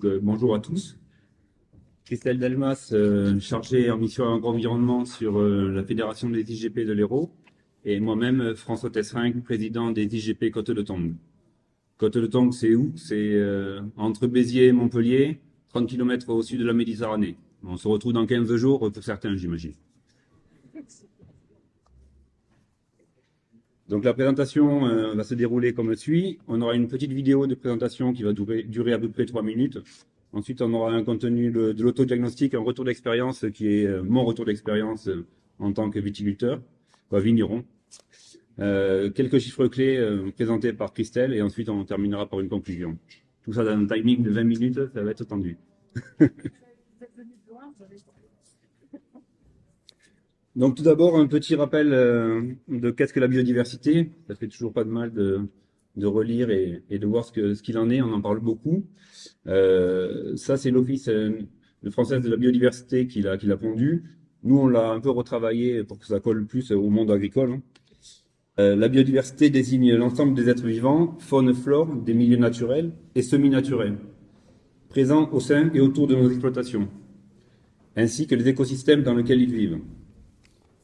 Bonjour à tous. Christelle Delmas, chargée en mission environnement sur la Fédération des IGP de l'Hérault, et moi-même, François Tessering, président des IGP Côte-de-Tong. Côte-de-Tong, c'est où? C'est entre Béziers et Montpellier, 30 km au sud de la Méditerranée. On se retrouve dans 15 jours, pour certains, j'imagine. Donc la présentation va se dérouler comme suit. On aura une petite vidéo de présentation qui va durer à peu près 3 minutes. Ensuite, on aura un contenu de l'autodiagnostic, un retour d'expérience qui est mon retour d'expérience en tant que viticulteur, vigneron. Quelques chiffres clés présentés par Christelle et ensuite on terminera par une conclusion. Tout ça dans un timing de 20 minutes, ça va être tendu. Donc tout d'abord, un petit rappel de qu'est-ce que la biodiversité. Ça fait toujours pas de mal de relire et de voir ce qu'il en est, on en parle beaucoup. Ça, c'est l'Office français de la biodiversité qui l'a pondu. Nous, on l'a un peu retravaillé pour que ça colle plus au monde agricole. La biodiversité désigne l'ensemble des êtres vivants, faune et flore, des milieux naturels et semi-naturels, présents au sein et autour de nos exploitations, ainsi que les écosystèmes dans lesquels ils vivent.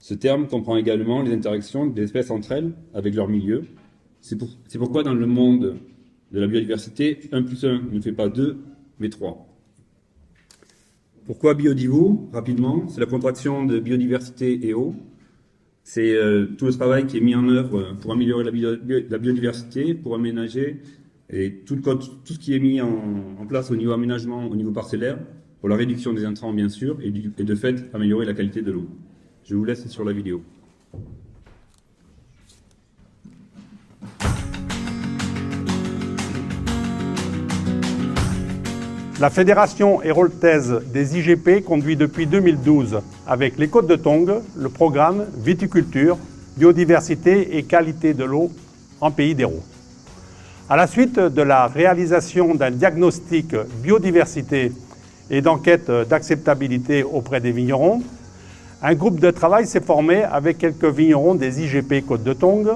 Ce terme comprend également les interactions des espèces entre elles, avec leur milieu. C'est pourquoi dans le monde de la biodiversité, 1 + 1 ne fait pas 2, mais 3. Pourquoi Biodivo? Rapidement, c'est la contraction de biodiversité et eau. C'est tout le travail qui est mis en œuvre pour améliorer la biodiversité, pour aménager, et tout ce qui est mis en place au niveau aménagement, au niveau parcellaire, pour la réduction des intrants bien sûr, et de fait améliorer la qualité de l'eau. Je vous laisse sur la vidéo. La Fédération héroltaise des IGP conduit depuis 2012, avec les Côtes-de-Tong, le programme Viticulture, Biodiversité et Qualité de l'eau en Pays d'Hérault. À la suite de la réalisation d'un diagnostic biodiversité et d'enquête d'acceptabilité auprès des vignerons, un groupe de travail s'est formé avec quelques vignerons des IGP Côtes-de-Tong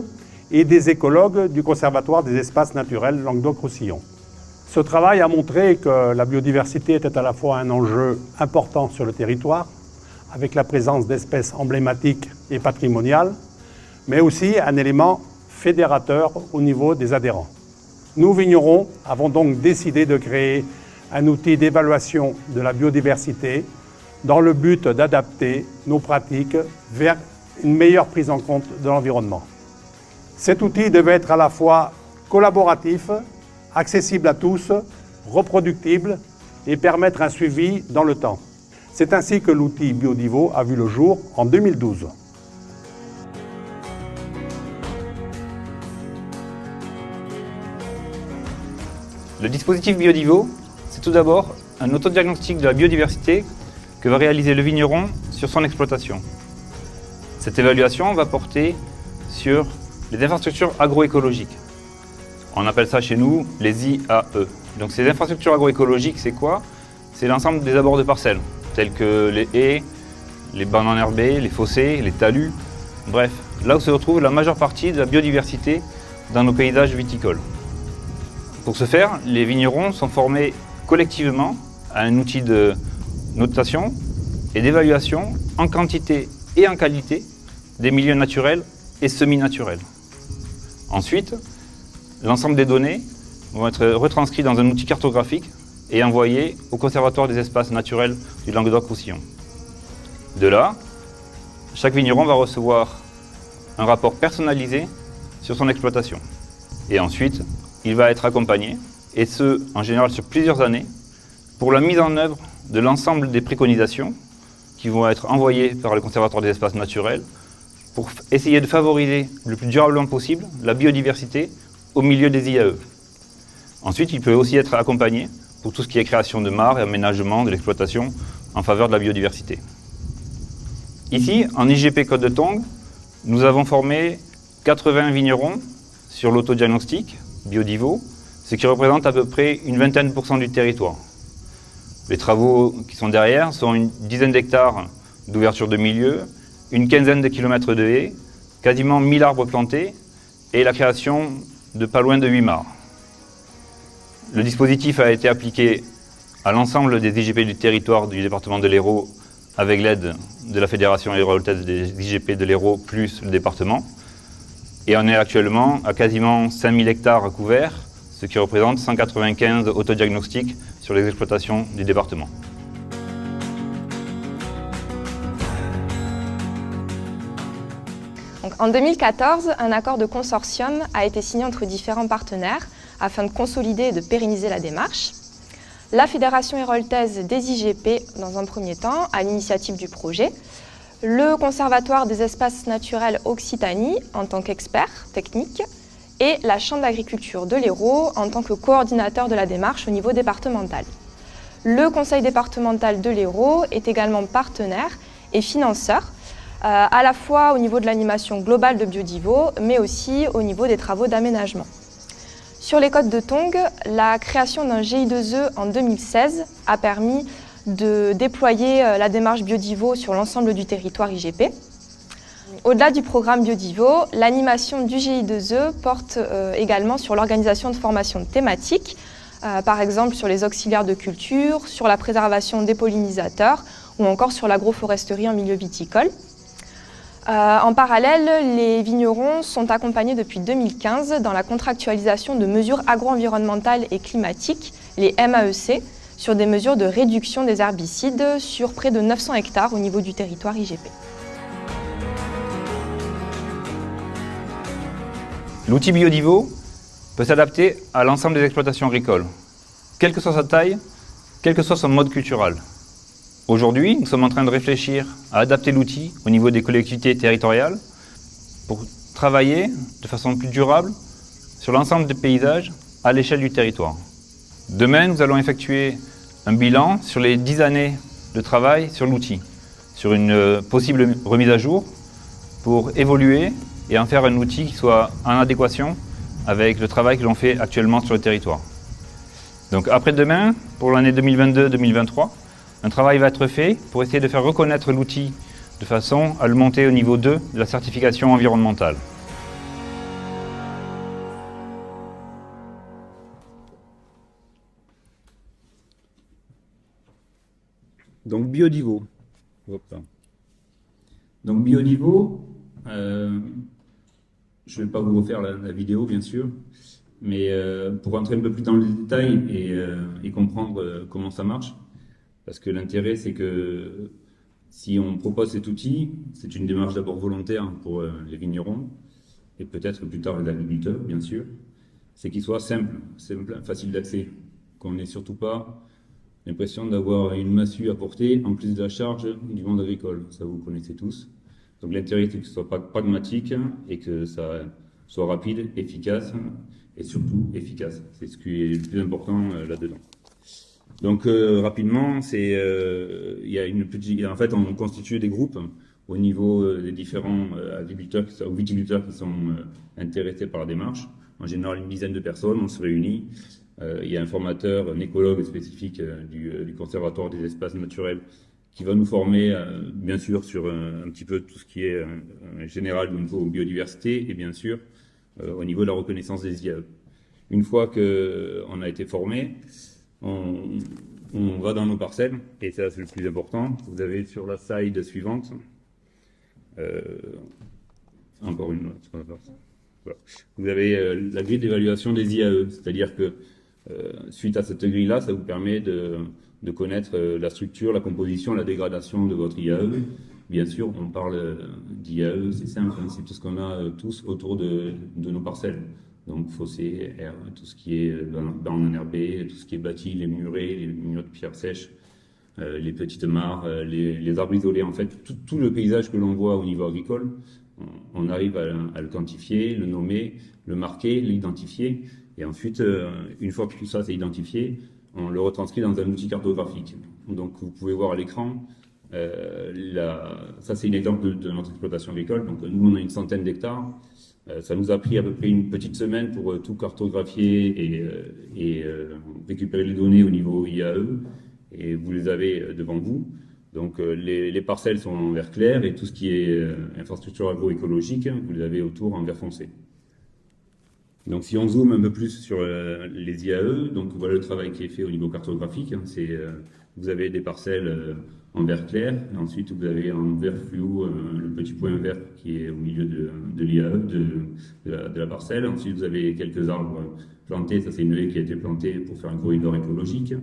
et des écologues du Conservatoire des espaces naturels Languedoc-Roussillon. Ce travail a montré que la biodiversité était à la fois un enjeu important sur le territoire, avec la présence d'espèces emblématiques et patrimoniales, mais aussi un élément fédérateur au niveau des adhérents. Nous, vignerons, avons donc décidé de créer un outil d'évaluation de la biodiversité dans le but d'adapter nos pratiques vers une meilleure prise en compte de l'environnement. Cet outil devait être à la fois collaboratif, accessible à tous, reproductible et permettre un suivi dans le temps. C'est ainsi que l'outil Biodivo a vu le jour en 2012. Le dispositif Biodivo, c'est tout d'abord un autodiagnostic de la biodiversité que va réaliser le vigneron sur son exploitation. Cette évaluation va porter sur les infrastructures agroécologiques. On appelle ça chez nous les IAE. Donc ces infrastructures agroécologiques, c'est quoi? C'est l'ensemble des abords de parcelles, tels que les haies, les bancs enherbés, les fossés, les talus, bref, là où se retrouve la majeure partie de la biodiversité dans nos paysages viticoles. Pour ce faire, les vignerons sont formés collectivement à un outil de notation et d'évaluation en quantité et en qualité des milieux naturels et semi-naturels. Ensuite, l'ensemble des données vont être retranscrits dans un outil cartographique et envoyés au Conservatoire des espaces naturels du Languedoc-Roussillon. De là, chaque vigneron va recevoir un rapport personnalisé sur son exploitation. Et ensuite, il va être accompagné, et ce, en général sur plusieurs années, pour la mise en œuvre de l'ensemble des préconisations qui vont être envoyées par le Conservatoire des espaces naturels pour essayer de favoriser le plus durablement possible la biodiversité au milieu des IAE. Ensuite, il peut aussi être accompagné pour tout ce qui est création de mares et aménagement de l'exploitation en faveur de la biodiversité. Ici, en IGP Côtes-de-Tong, nous avons formé 80 vignerons sur l'autodiagnostic Biodivo, ce qui représente à peu près une vingtaine % du territoire. Les travaux qui sont derrière sont une dizaine d'hectares d'ouverture de milieu, une quinzaine de kilomètres de haies, quasiment 1000 arbres plantés et la création de pas loin de 8 mares. Le dispositif a été appliqué à l'ensemble des IGP du territoire du département de l'Hérault avec l'aide de la Fédération héroltaise des IGP de l'Hérault plus le département. Et on est actuellement à quasiment 5000 hectares couverts, ce qui représente 195 autodiagnostics sur les exploitations du département. Donc, en 2014, un accord de consortium a été signé entre différents partenaires afin de consolider et de pérenniser la démarche. La Fédération héroltaise des IGP, dans un premier temps, à l'initiative du projet, le Conservatoire des espaces naturels Occitanie en tant qu'expert technique et la Chambre d'agriculture de l'Hérault en tant que coordinateur de la démarche au niveau départemental. Le Conseil départemental de l'Hérault est également partenaire et financeur, à la fois au niveau de l'animation globale de Biodivo, mais aussi au niveau des travaux d'aménagement. Sur les côtes de Tongue, la création d'un GI2E en 2016 a permis de déployer la démarche Biodivo sur l'ensemble du territoire IGP. Au-delà du programme Biodivo, l'animation du GI2E porte également sur l'organisation de formations thématiques, par exemple sur les auxiliaires de culture, sur la préservation des pollinisateurs ou encore sur l'agroforesterie en milieu viticole. En parallèle, les vignerons sont accompagnés depuis 2015 dans la contractualisation de mesures agro-environnementales et climatiques, les MAEC, sur des mesures de réduction des herbicides sur près de 900 hectares au niveau du territoire IGP. L'outil Biodivo peut s'adapter à l'ensemble des exploitations agricoles, quelle que soit sa taille, quel que soit son mode cultural. Aujourd'hui, nous sommes en train de réfléchir à adapter l'outil au niveau des collectivités territoriales pour travailler de façon plus durable sur l'ensemble des paysages à l'échelle du territoire. Demain, nous allons effectuer un bilan sur les 10 années de travail sur l'outil, sur une possible remise à jour pour évoluer et en faire un outil qui soit en adéquation avec le travail que l'on fait actuellement sur le territoire. Donc après-demain, pour l'année 2022-2023, un travail va être fait pour essayer de faire reconnaître l'outil de façon à le monter au niveau 2 de la certification environnementale. Donc Biodivo. Donc Biodivo, je ne vais pas vous refaire la vidéo bien sûr, mais pour rentrer un peu plus dans le détail et comprendre comment ça marche, parce que l'intérêt c'est que si on propose cet outil, c'est une démarche d'abord volontaire pour les vignerons et peut-être plus tard les agriculteurs bien sûr, c'est qu'il soit simple, facile d'accès, qu'on n'ait surtout pas l'impression d'avoir une massue à porter en plus de la charge du monde agricole, ça vous connaissez tous. Donc l'intérêt c'est que ce soit pragmatique et que ça soit rapide, efficace et surtout efficace. C'est ce qui est le plus important là-dedans. Donc rapidement, en fait on constitue des groupes au niveau des différents agriculteurs ou viticulteurs qui sont intéressés par la démarche. En général une dizaine de personnes, on se réunit. Il y a un formateur, un écologue spécifique du Conservatoire des espaces naturels qui va nous former bien sûr sur un petit peu tout ce qui est général au niveau biodiversité et bien sûr au niveau de la reconnaissance des IAE. Une fois qu'on a été formé, on va dans nos parcelles et ça c'est le plus important. Vous avez sur la slide suivante encore une autre. Voilà. Vous avez la grille d'évaluation des IAE, c'est-à-dire que suite à cette grille-là, ça vous permet de connaître la structure, la composition, la dégradation de votre IAE. Bien sûr, on parle d'IAE, c'est simple, hein, c'est tout ce qu'on a tous autour de nos parcelles. Donc fossé, air, tout ce qui est banc enherbé, tout ce qui est bâti, les murets, les murs de pierre sèche, les petites mares, les arbres isolés. En fait, tout le paysage que l'on voit au niveau agricole, on arrive à le quantifier, le nommer, le marquer, l'identifier. Et ensuite, une fois que tout ça c'est identifié, on le retranscrit dans un outil cartographique. Donc vous pouvez voir à l'écran, ça c'est un exemple de notre exploitation agricole. Donc nous on a une centaine d'hectares. Ça nous a pris à peu près une petite semaine pour tout cartographier et récupérer les données au niveau IAE. Et vous les avez devant vous. Donc les parcelles sont en vert clair et tout ce qui est infrastructure agroécologique, vous les avez autour en vert foncé. Donc si on zoome un peu plus sur les IAE, donc voilà le travail qui est fait au niveau cartographique. Vous avez des parcelles en vert clair, et ensuite vous avez en vert fluo le petit point vert qui est au milieu de l'IAE, de la parcelle. Ensuite vous avez quelques arbres plantés, ça c'est une haie qui a été plantée pour faire un corridor écologique.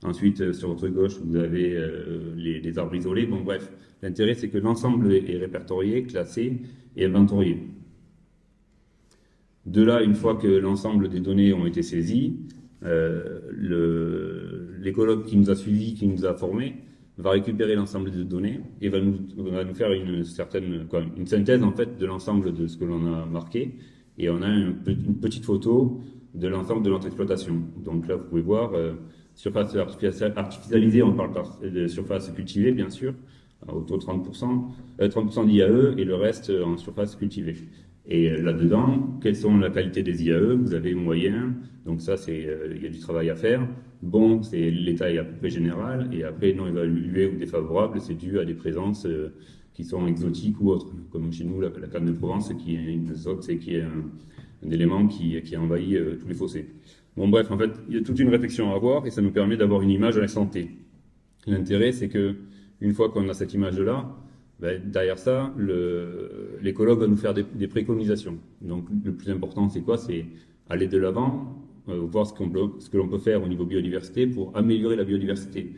Ensuite sur votre gauche vous avez les arbres isolés. Bon bref, l'intérêt c'est que l'ensemble est répertorié, classé et inventorié. De là, une fois que l'ensemble des données ont été saisies, l'écologue qui nous a suivis, qui nous a formés, va récupérer l'ensemble des données et va nous faire une synthèse en fait de l'ensemble de ce que l'on a marqué. Et on a une petite photo de l'ensemble de notre exploitation. Donc là, vous pouvez voir surface artificialisée, on parle de surface cultivée, bien sûr, autour de 30% d'IAE et le reste en surface cultivée. Et là-dedans, quelles sont la qualité des IAE? Vous avez moyen, donc ça, il y a du travail à faire. Bon, c'est l'état est à peu près général, et après, non évalué ou défavorable, c'est dû à des présences qui sont exotiques ou autres. Comme chez nous, la canne de Provence, qui est une zone, qui est un élément qui a envahi tous les fossés. Bon, bref, en fait, il y a toute une réflexion à avoir, et ça nous permet d'avoir une image à l'instant T. L'intérêt, c'est que une fois qu'on a cette image-là, derrière ça, l'écologue va nous faire des préconisations. Donc le plus important, c'est quoi? C'est aller de l'avant, voir ce que l'on peut faire au niveau biodiversité pour améliorer la biodiversité.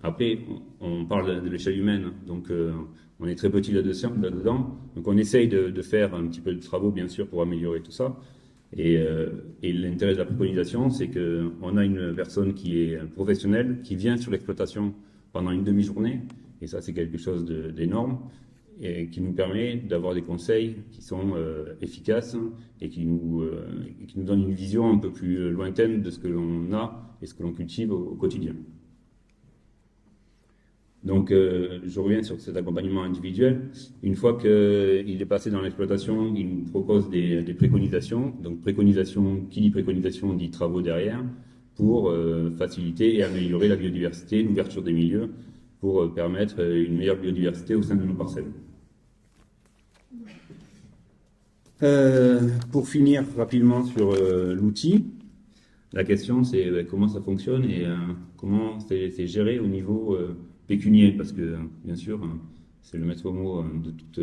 Après, on parle de l'échelle humaine, donc on est très petit là-dedans. Donc on essaye de faire un petit peu de travaux, bien sûr, pour améliorer tout ça. Et l'intérêt de la préconisation, c'est qu'on a une personne qui est professionnelle, qui vient sur l'exploitation pendant une demi-journée. Et ça, c'est quelque chose d'énorme et qui nous permet d'avoir des conseils qui sont efficaces et qui nous donnent une vision un peu plus lointaine de ce que l'on a et ce que l'on cultive au quotidien. Donc, je reviens sur cet accompagnement individuel. Une fois qu'il est passé dans l'exploitation, il nous propose des préconisations. Donc, préconisation, qui dit préconisation, dit travaux derrière, pour faciliter et améliorer la biodiversité, l'ouverture des milieux, pour permettre une meilleure biodiversité au sein de nos parcelles. Pour finir rapidement sur l'outil, la question c'est comment ça fonctionne et comment c'est géré au niveau pécunier, parce que bien sûr c'est le maître mot de toute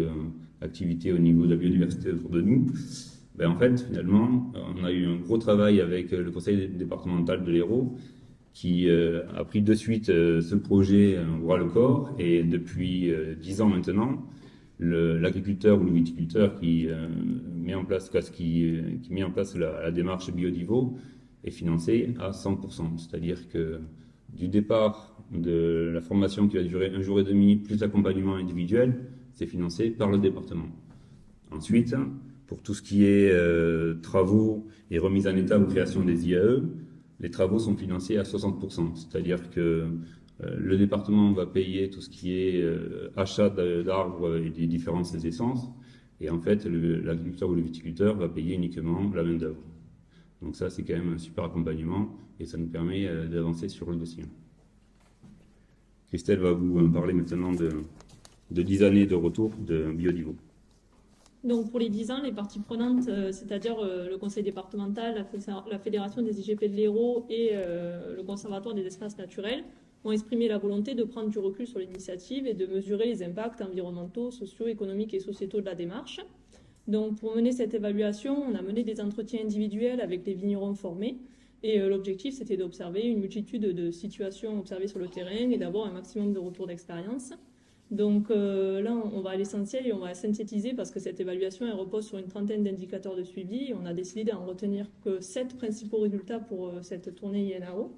activité au niveau de la biodiversité autour de nous. En fait, finalement, on a eu un gros travail avec le conseil départemental de l'Hérault, qui a pris de suite ce projet bras le corps, et depuis 10 ans maintenant, l'agriculteur ou le viticulteur qui met en place la démarche Biodivo est financé à 100%. C'est-à-dire que du départ de la formation qui va durer 1 jour et demi, plus l'accompagnement individuel, c'est financé par le département. Ensuite, pour tout ce qui est travaux et remise en état ou création des IAE, les travaux sont financés à 60%, c'est-à-dire que le département va payer tout ce qui est achat d'arbres et des différentes essences, et en fait l'agriculteur ou le viticulteur va payer uniquement la main d'œuvre. Donc ça, c'est quand même un super accompagnement et ça nous permet d'avancer sur le dossier. Christelle va vous parler maintenant de 10 années de retour de Biodivo. Donc pour les 10 ans, les parties prenantes, c'est-à-dire le conseil départemental, la fédération des IGP de l'Hérault et le conservatoire des espaces naturels, ont exprimé la volonté de prendre du recul sur l'initiative et de mesurer les impacts environnementaux, sociaux, économiques et sociétaux de la démarche. Donc pour mener cette évaluation, on a mené des entretiens individuels avec les vignerons formés, et l'objectif c'était d'observer une multitude de situations observées sur le terrain et d'avoir un maximum de retours d'expérience. Donc là, on va à l'essentiel et on va synthétiser, parce que cette évaluation elle repose sur une trentaine d'indicateurs de suivi. On a décidé d'en retenir que 7 principaux résultats pour cette tournée INAO.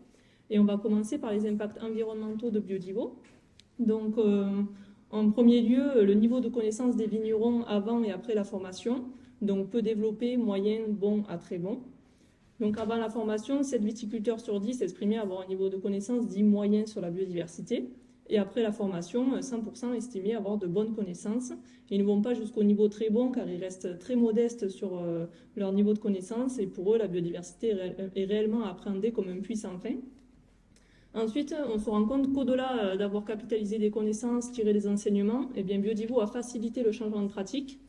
Et on va commencer par les impacts environnementaux de Biodivo. Donc en premier lieu, le niveau de connaissance des vignerons avant et après la formation, donc peu développé, moyen, bon à très bon. Donc avant la formation, 7 viticulteurs sur 10 exprimaient avoir un niveau de connaissance dit moyen sur la biodiversité. Et après la formation, 100% estimaient avoir de bonnes connaissances. Ils ne vont pas jusqu'au niveau très bon, car ils restent très modestes sur leur niveau de connaissance. Et pour eux, la biodiversité est réellement appréhendée comme un puissant fin. Ensuite, on se rend compte qu'au-delà d'avoir capitalisé des connaissances, tiré des enseignements, eh bien Biodivo a facilité le changement de pratique,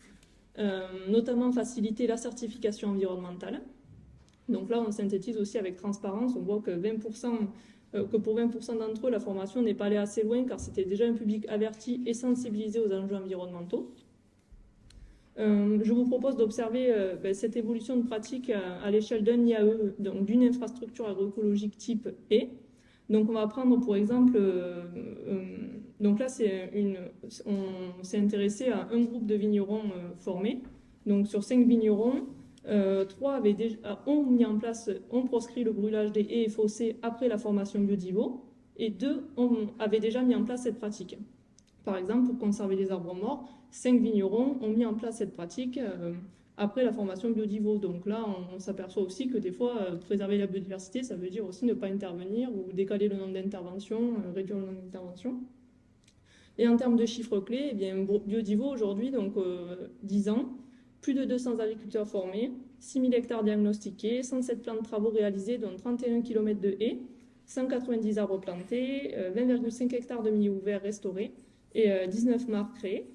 notamment facilité la certification environnementale. Donc là, on synthétise aussi avec transparence. On voit que pour 20% d'entre eux, la formation n'est pas allée assez loin car c'était déjà un public averti et sensibilisé aux enjeux environnementaux. Je vous propose d'observer cette évolution de pratique à l'échelle d'un IAE, donc d'une infrastructure agroécologique type E. Donc on va prendre pour exemple, donc là on s'est intéressé à un groupe de vignerons formés. Donc sur 5 vignerons, 3 ont proscrit le brûlage des haies et fossés après la formation Biodivo et 2 avaient déjà mis en place cette pratique. Par exemple, pour conserver les arbres morts, 5 vignerons ont mis en place cette pratique après la formation Biodivo. Donc là, on s'aperçoit aussi que des fois, préserver la biodiversité, ça veut dire aussi ne pas intervenir ou décaler le nombre d'interventions, réduire le nombre d'interventions. Et en termes de chiffres clés, eh bien, Biodivo aujourd'hui, donc 10 ans, plus de 200 agriculteurs formés, 6000 hectares diagnostiqués, 107 plans de travaux réalisés, dont 31 km de haies, 190 arbres plantés, 20,5 hectares de milieux ouverts restaurés et 19 mares créées.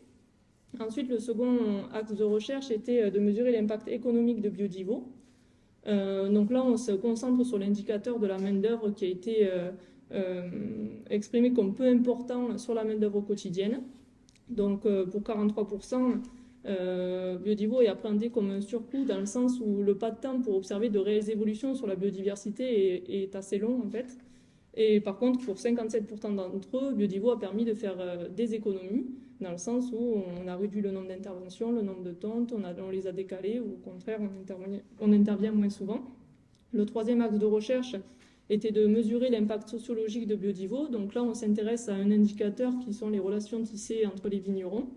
Ensuite, le second axe de recherche était de mesurer l'impact économique de Biodivo. Donc là, on se concentre sur l'indicateur de la main-d'œuvre qui a été exprimé comme peu important sur la main-d'œuvre quotidienne. Donc pour 43%, Biodivo est appréhendé comme un surcoût dans le sens où le pas de temps pour observer de réelles évolutions sur la biodiversité est assez long en fait. Et par contre, pour 57% d'entre eux, Biodivo a permis de faire des économies, dans le sens où on a réduit le nombre d'interventions, le nombre de tontes, on les a décalées, ou au contraire, on intervient moins souvent. Le troisième axe de recherche était de mesurer l'impact sociologique de Biodivo. Donc là, on s'intéresse à un indicateur qui sont les relations tissées entre les vignerons.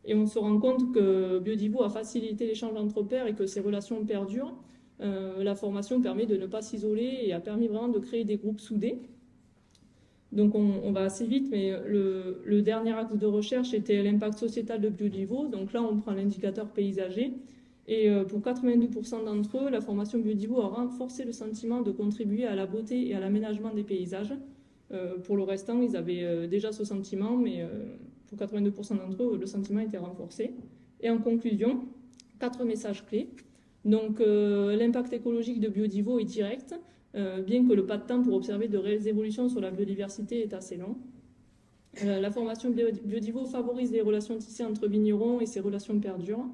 Et on se rend compte que Biodivo a facilité l'échange entre pairs et que ces relations perdurent. La formation permet de ne pas s'isoler et a permis vraiment de créer des groupes soudés. Donc on va assez vite, mais le dernier axe de recherche était l'impact sociétal de Biodivo. Donc là, on prend l'indicateur paysager. Et pour 92% d'entre eux, la formation Biodivo a renforcé le sentiment de contribuer à la beauté et à l'aménagement des paysages. Pour le restant, ils avaient déjà ce sentiment, mais pour 82% d'entre eux, le sentiment était renforcé. Et en conclusion, 4 messages clés. Donc l'impact écologique de Biodivo est direct, bien que le pas de temps pour observer de réelles évolutions sur la biodiversité est assez long. La formation Biodivo favorise les relations tissées entre vignerons et ces relations perdurent.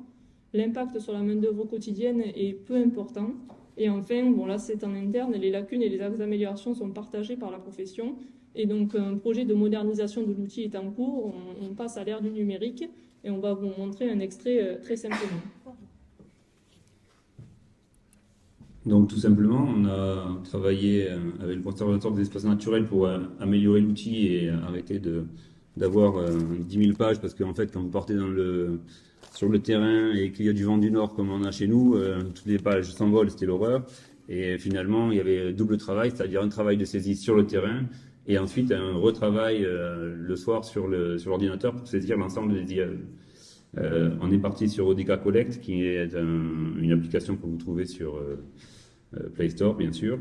L'impact sur la main-d'œuvre quotidienne est peu important. Et enfin, bon là c'est en interne, les lacunes et les axes d'amélioration sont partagés par la profession. Et donc un projet de modernisation de l'outil est en cours. On passe à l'ère du numérique et on va vous montrer un extrait très simplement. Donc tout simplement, on a travaillé avec le conservatoire des espaces naturels pour améliorer l'outil et arrêter d'avoir 10 000 pages, parce qu'en fait, quand vous partez sur le terrain et qu'il y a du vent du nord comme on a chez nous, toutes les pages s'envolent, c'était l'horreur. Et finalement, il y avait double travail, c'est-à-dire un travail de saisie sur le terrain et ensuite un retravail le soir sur l'ordinateur pour saisir l'ensemble des IAE. On est parti sur ODK Collect, qui est une application que vous trouvez sur Play Store, bien sûr.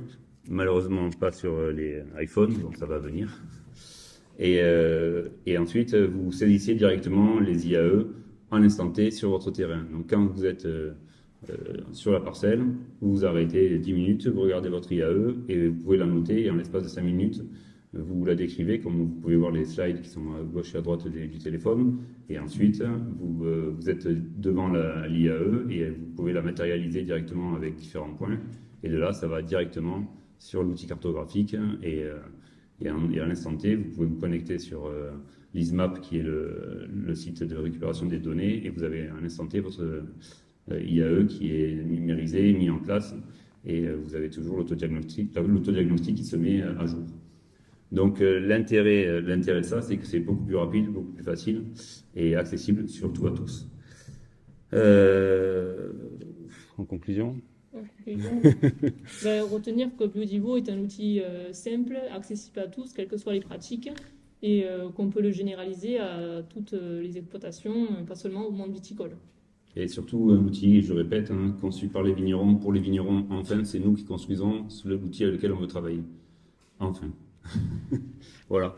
Malheureusement, pas sur les iPhones, donc ça va venir. Et ensuite, vous saisissez directement les IAE en instant T sur votre terrain. Donc, quand vous êtes sur la parcelle, vous vous arrêtez 10 minutes, vous regardez votre IAE et vous pouvez la noter. Et en l'espace de 5 minutes, vous la décrivez, comme vous pouvez voir les slides qui sont à gauche et à droite du téléphone. Et ensuite, vous êtes devant l'IAE et vous pouvez la matérialiser directement avec différents points. Et de là, ça va directement sur l'outil cartographique. Et à l'instant T, vous pouvez vous connecter sur l'ISMAP, qui est le site de récupération des données. Et vous avez à l'instant T votre IAE qui est numérisé, mis en place. Et vous avez toujours l'autodiagnostic qui se met à jour. Donc l'intérêt de ça, c'est que c'est beaucoup plus rapide, beaucoup plus facile et accessible surtout à tous. En conclusion, retenir que Biodivo est un outil simple, accessible à tous, quelles que soient les pratiques, et qu'on peut le généraliser à toutes les exploitations, pas seulement au monde viticole. Et surtout un outil, je répète, conçu par les vignerons, pour les vignerons. Enfin, c'est nous qui construisons l'outil avec lequel on veut travailler. Enfin. Voilà.